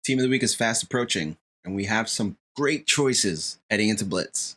Team of the week is fast approaching, and we have some great choices heading into Blitz.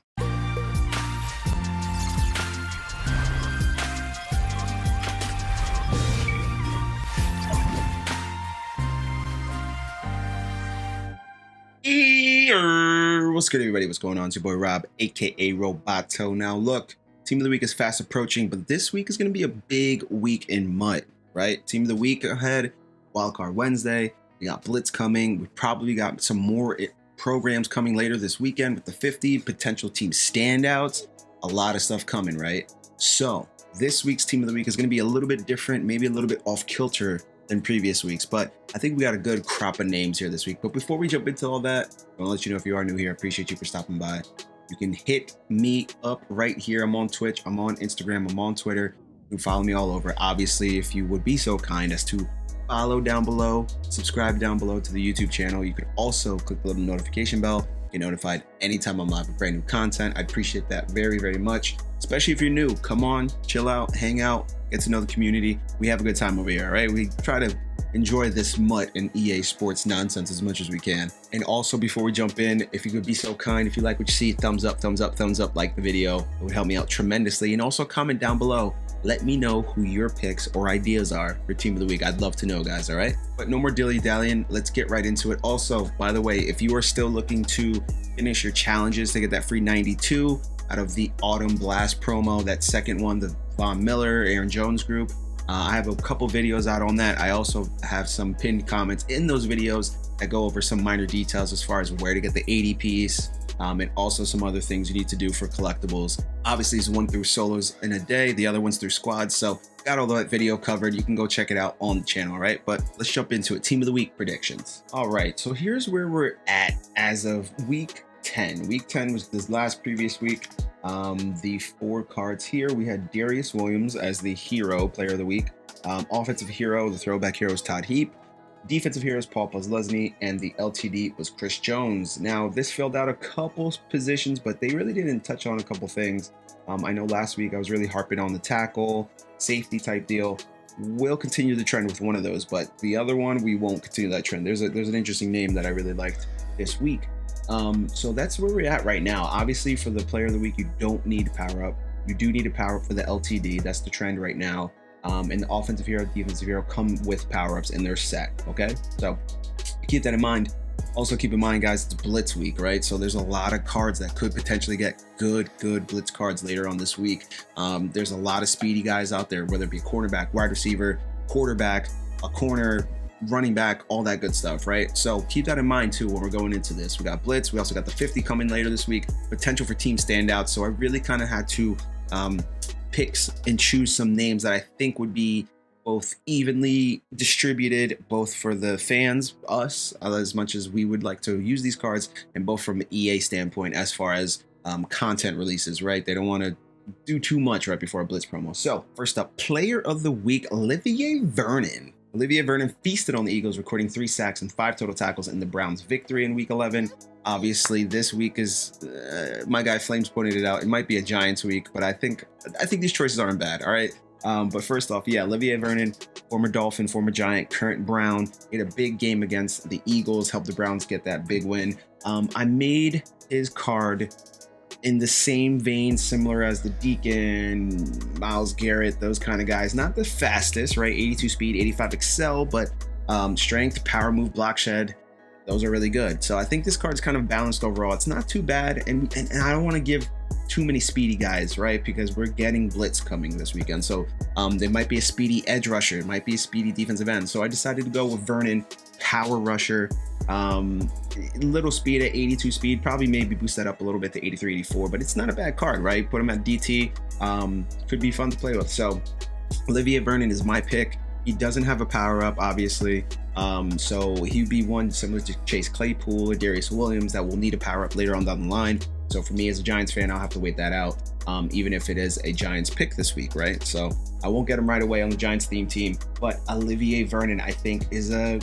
What's good, everybody? What's going on? It's your boy Rob, aka Roboto. Now look, Team of the Week is fast approaching, but this week is going to be a big week in MUT, right? Team of the Week ahead, Wildcard Wednesday. We got Blitz coming. We probably got some more programs coming later this weekend with the 50 potential team standouts. A lot of stuff coming, right? So this week's Team of the Week is going to be a little bit different, maybe a little bit off kilter than previous weeks, but I think we got a good crop of names here this week. But before we jump into all that, I want to let you know, if you are new here, I appreciate you for stopping by. You can hit me up right here. I'm on Twitch, I'm on Instagram, I'm on Twitter. You can follow me all over. Obviously, if you would be so kind as to follow down below, subscribe down below to the YouTube channel. You could also click the little notification bell, get notified anytime I'm live with brand new content. I'd appreciate that very, very much, especially if you're new. Come on, chill out, hang out, get to know the community. We have a good time over here, all right? We try to enjoy this MUT and EA Sports nonsense as much as we can. And also, before we jump in, if you could be so kind, if you like what you see, thumbs up, thumbs up, thumbs up, like the video. It would help me out tremendously. And also comment down below. Let me know who your picks or ideas are for Team of the Week. I'd love to know, guys, all right? But no more dilly-dallying. Let's get right into it. Also, by the way, if you are still looking to finish your challenges to get that free 92 out of the Autumn Blast promo, that second one, the Von Miller, Aaron Jones group, I have a couple videos out on that. I also have some pinned comments in those videos that go over some minor details as far as where to get the ADPs, and also some other things you need to do for collectibles. Obviously, it's one through solos in a day, the other one's through squads. So got all that video covered. You can go check it out on the channel, right? But let's jump into it. Team of the Week predictions. All right, so here's where we're at as of week 10. Week 10 was this last previous week. The 4 cards here, we had Darius Williams as the hero player of the week. Offensive hero, the throwback hero is Todd Heap. Defensive hero is Paul Posluszny, and the LTD was Chris Jones. Now, this filled out a couple positions, but they really didn't touch on a couple things. I know last week I was really harping on the tackle, safety type deal. We'll continue the trend with one of those, but the other one, we won't continue that trend. There's an interesting name that I really liked this week. So that's where we're at right now. Obviously, for the player of the week, you don't need a power up. You do need a power up for the LTD. That's the trend right now. And the offensive hero, defensive hero come with power ups in their set. Okay, so keep that in mind. Also keep in mind, guys, it's Blitz week, right? So there's a lot of cards that could potentially get good Blitz cards later on this week. There's a lot of speedy guys out there, whether it be a cornerback, wide receiver, quarterback, a corner, running back, all that good stuff, right? So keep that in mind too when we're going into this. We got Blitz. We also got the 50 coming later this week. Potential for team standouts. So I really kind of had to pick and choose some names that I think would be both evenly distributed, both for the fans, us, as much as we would like to use these cards, and both from an EA standpoint as far as content releases, right? They don't want to do too much right before a Blitz promo. So first up, player of the week, Olivier Vernon. Olivier Vernon feasted on the Eagles, recording 3 sacks and 5 total tackles in the Browns' victory in Week 11. Obviously, this week is, my guy Flames pointed it out, it might be a Giants week, but I think these choices aren't bad, all right? But first off, yeah, Olivier Vernon, former Dolphin, former Giant, current Brown, had a big game against the Eagles, helped the Browns get that big win. I made his card in the same vein, similar as the Deacon, Myles Garrett, those kind of guys. Not the fastest, right? 82 speed, 85 excel, but strength, power move, block shed, those are really good. So I think this card's kind of balanced overall. It's not too bad, and I don't want to give too many speedy guys, right? Because we're getting Blitz coming this weekend. So there might be a speedy edge rusher, it might be a speedy defensive end. So I decided to go with Vernon, power rusher. Little speed at 82 speed, probably maybe boost that up a little bit to 83, 84, but it's not a bad card, right? Put him at DT, could be fun to play with. So Olivier Vernon is my pick. He doesn't have a power up, obviously, so he'd be one similar to Chase Claypool or Darius Williams that will need a power up later on down the line. So for me as a Giants fan, I'll have to wait that out, even if it is a Giants pick this week, right? So I won't get him right away on the Giants theme team, but Olivier Vernon, I think, is a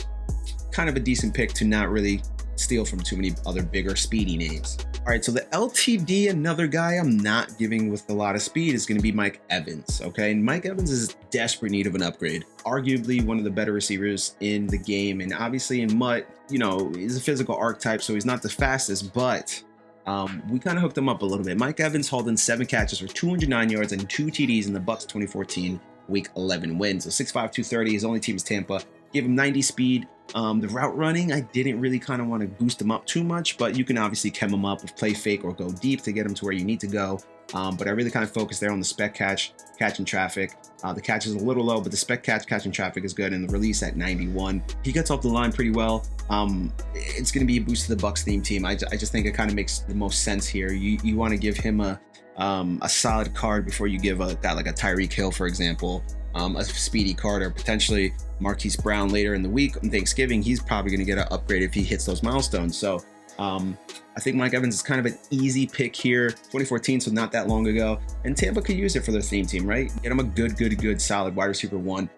kind of a decent pick to not really steal from too many other bigger speedy names. All right, so the LTD, another guy I'm not giving with a lot of speed, is going to be Mike Evans. Okay, and Mike Evans is desperate need of an upgrade. Arguably one of the better receivers in the game, and obviously in MUT, you know, he's a physical archetype, so he's not the fastest, but we kind of hooked him up a little bit. Mike Evans hauled in 7 catches for 209 yards and 2 TDs in the Bucs 2014 Week 11 win. So 6'5", 230. His only team is Tampa. Give him 90 speed. The route running, I didn't really kind of want to boost him up too much, but you can obviously chem him up with play fake or go deep to get him to where you need to go. But I really kind of focused there on the spec catching traffic. The catch is a little low, but the spec catching traffic is good, and the release at 91. He gets off the line pretty well. It's going to be a boost to the Bucs theme team. I just think it kind of makes the most sense here. You want to give him a solid card before you give a guy like a Tyreek Hill, for example, a speedy card, or potentially Marquise Brown later in the week on Thanksgiving. He's probably going to get an upgrade if he hits those milestones. So I think Mike Evans is kind of an easy pick here. 2014, so not that long ago. And Tampa could use it for their theme team, right? Get him a good, solid wide receiver 1.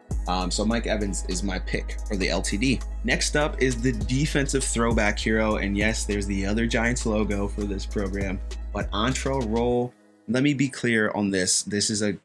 So Mike Evans is my pick for the LTD. Next up is the defensive throwback hero. And yes, there's the other Giants logo for this program. But Antrel Rolle, let me be clear on this. This is a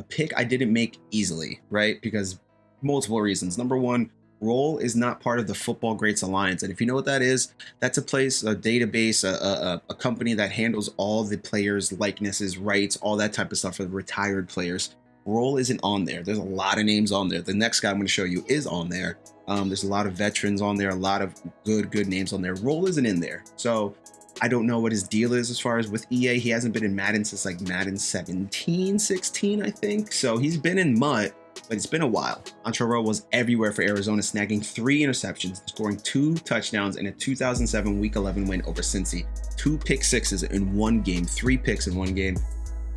pick I didn't make easily, right? Because multiple reasons. Number one, Rolle is not part of the Football Greats Alliance. And if you know what that is, that's a place, a database, a company that handles all the players' likenesses, rights, all that type of stuff for the retired players. Rolle isn't on there. There's a lot of names on there. The next guy I'm going to show you is on there. There's a lot of veterans on there, a lot of good names on there. Rolle isn't in there. So I don't know what his deal is as far as with EA. He hasn't been in Madden since like Madden 17, 16, I think. So he's been in MUT, but it's been a while. Antrel Rolle was everywhere for Arizona, snagging 3 interceptions, scoring 2 touchdowns in a 2007 Week 11 win over Cincy. 2 pick sixes in one game, 3 picks in one game.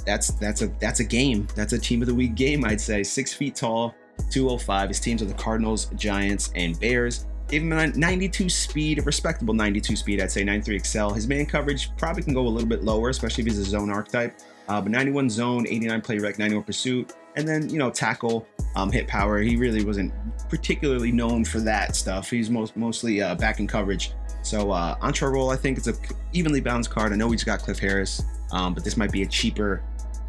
That's a game. That's a team of the week game, I'd say. 6 feet tall, 205. His teams are the Cardinals, Giants, and Bears. Gave him a 92 speed, a respectable 92 speed, I'd say 93 excel. His man coverage probably can go a little bit lower, especially if he's a zone archetype. But 91 zone, 89 play rec, 91 pursuit. And then, you know, tackle, hit power. He really wasn't particularly known for that stuff. He's mostly back in coverage. So Antrel Rolle, I think it's a evenly balanced card. I know he's got Cliff Harris, but this might be a cheaper,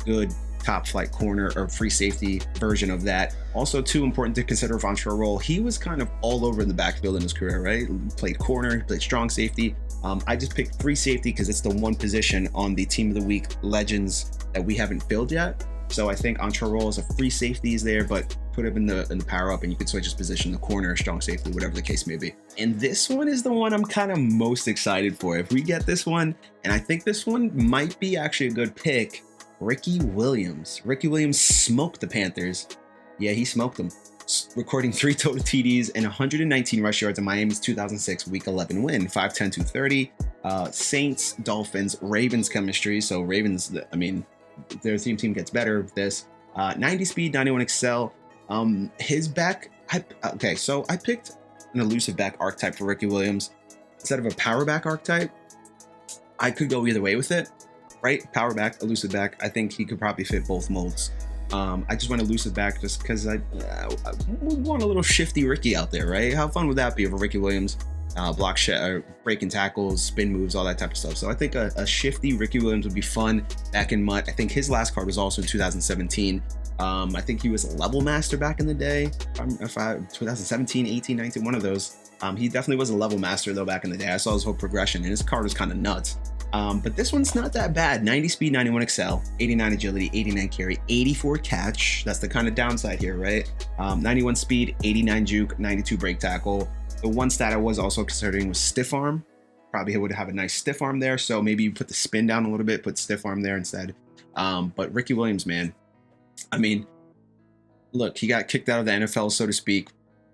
good top flight corner or free safety version of that. Also, too important to consider of Antrel Rolle, he was kind of all over in the backfield in his career, right? He played corner, he played strong safety. I just picked free safety because it's the one position on the Team of the Week legends that we haven't filled yet. So I think Antrel Rolle is a free safety is there, but put him in the power up and you can switch his position, the corner, strong safety, whatever the case may be. And this one is the one I'm kind of most excited for. If we get this one, and I think this one might be actually a good pick, Ricky Williams. Ricky Williams smoked the Panthers. Yeah, he smoked them, recording 3 total TDs and 119 rush yards in Miami's 2006 Week 11 win. 5'10", 230. Saints, Dolphins, Ravens chemistry. So Ravens, I mean, their team gets better with this. 90 speed, 91 excel. His back, so I picked an elusive back archetype for Ricky Williams. Instead of a power back archetype, I could go either way with it. Right? Power back, elusive back. I think he could probably fit both molds. I just went elusive back just because I want a little shifty Ricky out there, right? How fun would that be if a Ricky Williams breaking tackles, spin moves, all that type of stuff. So I think a shifty Ricky Williams would be fun back in MUT. I think his last card was also in 2017. I think he was a level master back in the day. 2017, 18, 19, one of those. He definitely was a level master though back in the day. I saw his whole progression and his card was kind of nuts. But this one's not that bad. 90 speed, 91 excel, 89 agility, 89 carry, 84 catch. That's the kind of downside here, right? 91 speed, 89 juke, 92 break tackle. The one stat I was also considering was stiff arm. Probably would have a nice stiff arm there. So maybe you put the spin down a little bit, put stiff arm there instead. But Ricky Williams, man, I mean, look, he got kicked out of the NFL, so to speak.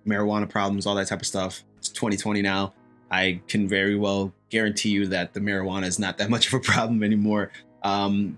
Marijuana problems, all that type of stuff. It's 2020 now. I can very well guarantee you that the marijuana is not that much of a problem anymore.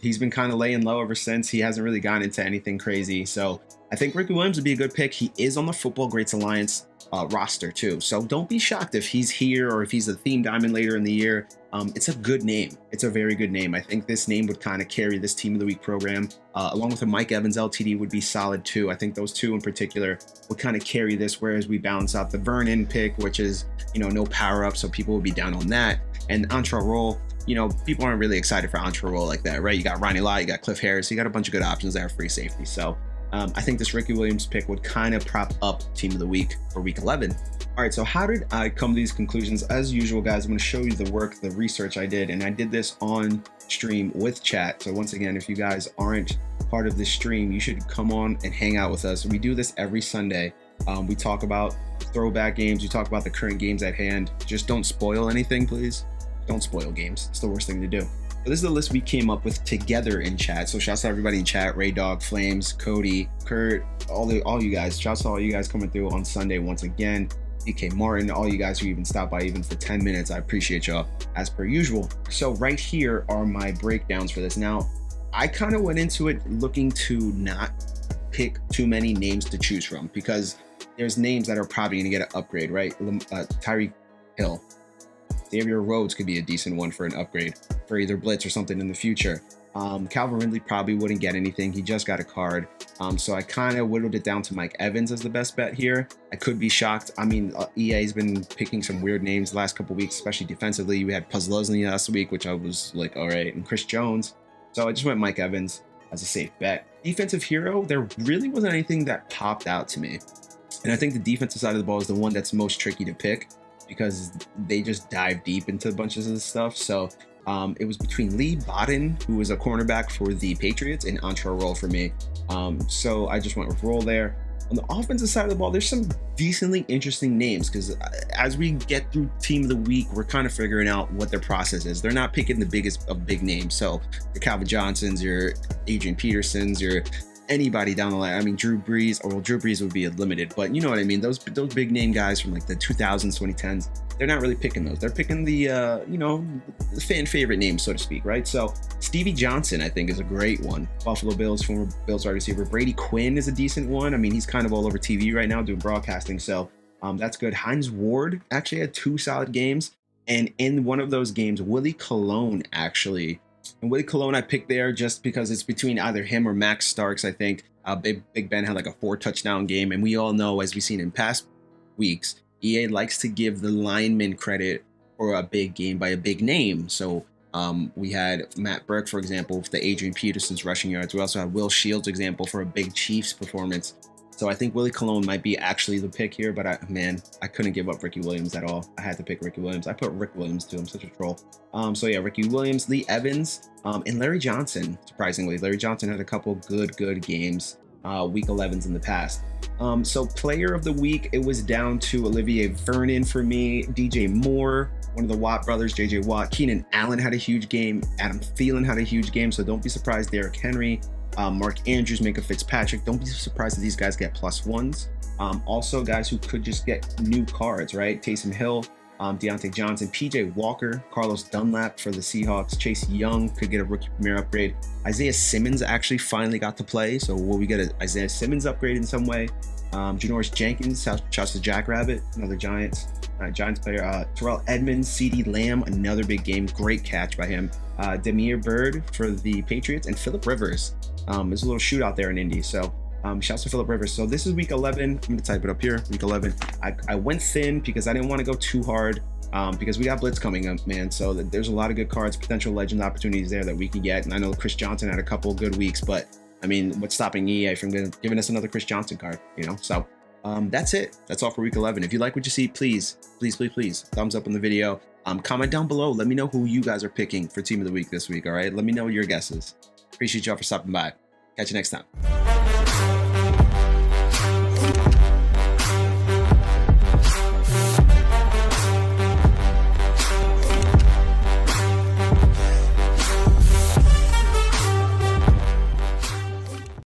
He's been kind of laying low ever since. He hasn't really gone into anything crazy. So I think Ricky Williams would be a good pick. He is on the Football Greats Alliance roster too. So don't be shocked if he's here or if he's a theme diamond later in the year. It's a good name. It's a very good name. I think this name would kind of carry this Team of the Week program, along with a Mike Evans LTD would be solid too. I think those two in particular would kind of carry this, whereas we balance out the Vernon pick, which is, you know, no power up, so people would be down on that. And Entre Roll, you know, people aren't really excited for Entre Roll like that, right? You got Ronnie Lott, you got Cliff Harris, you got a bunch of good options there, free safety. So I think this Ricky Williams pick would kind of prop up Team of the Week for Week 11. All right, so how did I come to these conclusions? As usual, guys, I'm going to show you the work, the research I did, and I did this on stream with chat. So once again, if you guys aren't part of this stream, you should come on and hang out with us. We do this every Sunday. We talk about throwback games. We talk about the current games at hand. Just don't spoil anything, please. Don't spoil games. It's the worst thing to do. So this is the list we came up with together in chat. So shouts to everybody in chat, Ray Dog, Flames, Cody, Kurt, all you guys. Shouts to all you guys coming through on Sunday once again. DK Martin, all you guys who even stopped by even for 10 minutes. I appreciate y'all as per usual. So right here are my breakdowns for this. Now, I kind of went into it looking to not pick too many names to choose from because there's names that are probably going to get an upgrade, right? Tyreek Hill. Xavier Rhodes could be a decent one for an upgrade for either blitz or something in the future. Calvin Ridley probably wouldn't get anything. He just got a card. So I kind of whittled it down to Mike Evans as the best bet here. I could be shocked. I mean, EA's been picking some weird names the last couple of weeks, especially defensively. We had Puzzlesny last week, which I was like, all right, and Chris Jones. So I just went Mike Evans as a safe bet. Defensive hero, there really wasn't anything that popped out to me. And I think the defensive side of the ball is the one that's most tricky to pick because they just dive deep into bunches of this stuff. So it was between Lee Bodden, who was a cornerback for the Patriots, and Entre Roll for me. So I just went with Roll there. On the offensive side of the ball, there's some decently interesting names because as we get through Team of the Week, we're kind of figuring out what their process is. They're not picking the biggest of big names. So your Calvin Johnsons, your Adrian Petersons, your anybody down the line. I mean, Drew Brees, or well, Drew Brees would be limited, but you know what I mean? Those big name guys from like the 2000s, 2010s, they're not really picking those. They're picking the, you know, the fan favorite names, so to speak, right? So Stevie Johnson, I think, is a great one. Buffalo Bills, former Bills wide receiver. Brady Quinn is a decent one. I mean, he's kind of all over TV right now doing broadcasting, so that's good. Hines Ward actually had 2 solid games, and in one of those games, Willie Colon actually. And Willie Colon I picked there just because it's between either him or Max Starks, I think. Big Ben had like a 4-touchdown game, and we all know, as we've seen in past weeks, EA likes to give the lineman credit for a big game by a big name. So we had Matt Burke, for example, for the Adrian Peterson's rushing yards. We also had Will Shields, example, for a big Chiefs performance. So I think Willie Colon might be actually the pick here, but I couldn't give up Ricky Williams at all. I had to pick Ricky Williams. I put Rick Williams too. I'm such a troll. So yeah, Ricky Williams, Lee Evans, and Larry Johnson. Surprisingly, Larry Johnson had a couple good games, week 11s in the past. So player of the week, it was down to Olivier Vernon for me, DJ Moore, one of the Watt brothers, JJ Watt. Keenan Allen had a huge game. Adam Thielen had a huge game. So don't be surprised. Derrick Henry. Mark Andrews, Minka Fitzpatrick. Don't be surprised if these guys get +1s. Also, guys who could just get new cards, right? Taysom Hill, Deontay Johnson, PJ Walker, Carlos Dunlap for the Seahawks. Chase Young could get a rookie premier upgrade. Isaiah Simmons actually finally got to play. So will we get an Isaiah Simmons upgrade in some way? Janoris Jenkins, shouts to Jackrabbit, another Giants player. Terrell Edmonds, CeeDee Lamb, another big game. Great catch by him. Demir Bird for the Patriots, and Phillip Rivers. There's a little shootout there in Indy. So shouts to Phillip Rivers. So this is week 11. I'm going to type it up here. Week 11. I went thin because I didn't want to go too hard because we got Blitz coming up, man. So there's a lot of good cards, potential legend opportunities there that we can get. And I know Chris Johnson had a couple of good weeks, but I mean, what's stopping EA from giving us another Chris Johnson card, you know? So that's it. That's all for week 11. If you like what you see, please thumbs up on the video. Comment down below. Let me know who you guys are picking for Team of the Week this week, all right? Let me know your guesses. Appreciate y'all for stopping by. Catch you next time.